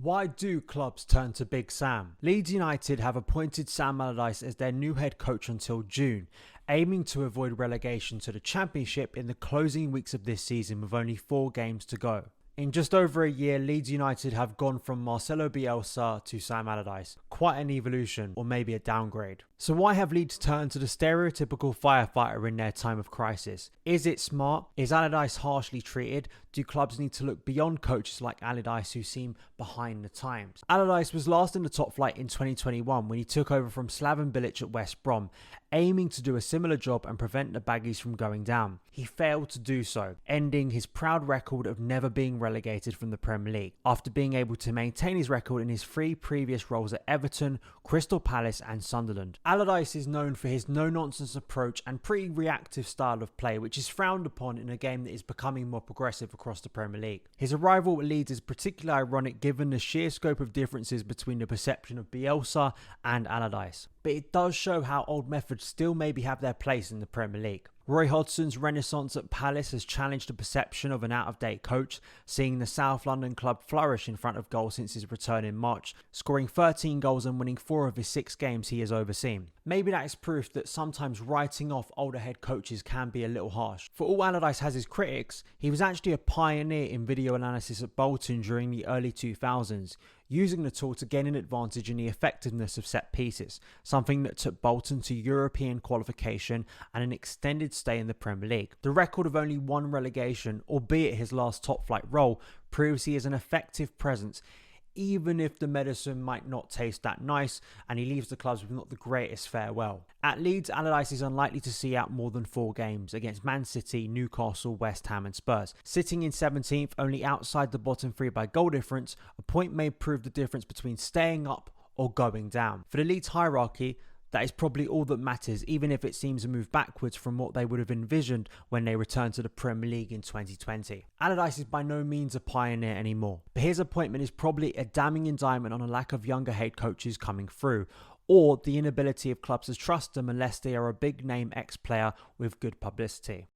Why do clubs turn to Big Sam? Leeds United have appointed Sam Allardyce as their new head coach until June, aiming to avoid relegation to the Championship in the closing weeks of this season with only 4 games to go. In just over a year, Leeds United have gone from Marcelo Bielsa to Sam Allardyce. Quite an evolution, or maybe a downgrade. So why have Leeds turned to the stereotypical firefighter in their time of crisis? Is it smart? Is Allardyce harshly treated? Do clubs need to look beyond coaches like Allardyce who seem behind the times? Allardyce was last in the top flight in 2021 when he took over from Slaven Bilic at West Brom, aiming to do a similar job and prevent the Baggies from going down. He failed to do so, ending his proud record of never being relegated from the Premier League, after being able to maintain his record in his 3 previous roles at Everton, Crystal Palace and Sunderland. Allardyce is known for his no-nonsense approach and pretty reactive style of play, which is frowned upon in a game that is becoming more progressive across the Premier League. His arrival at Leeds is particularly ironic given the sheer scope of differences between the perception of Bielsa and Allardyce. But it does show how old methods still maybe have their place in the Premier League. Roy Hodgson's renaissance at Palace has challenged the perception of an out-of-date coach, seeing the South London club flourish in front of goal since his return in March, scoring 13 goals and winning 4 of his 6 games he has overseen. Maybe that is proof that sometimes writing off older head coaches can be a little harsh. For all Allardyce has his critics, he was actually a pioneer in video analysis at Bolton during the early 2000s, using the tool to gain an advantage in the effectiveness of set pieces, something that took Bolton to European qualification and an extended stay in the Premier League. The record of only 1 relegation, albeit his last top flight role, proves he is an effective presence, even if the medicine might not taste that nice and he leaves the clubs with not the greatest farewell. At Leeds, Allardyce is unlikely to see out more than 4 games against Man City, Newcastle, West Ham and Spurs. Sitting in 17th, only outside the bottom 3 by goal difference, a point may prove the difference between staying up or going down. For the Leeds hierarchy, that is probably all that matters, even if it seems a move backwards from what they would have envisioned when they returned to the Premier League in 2020. Allardyce is by no means a pioneer anymore, but his appointment is probably a damning indictment on a lack of younger head coaches coming through, or the inability of clubs to trust them unless they are a big name ex-player with good publicity.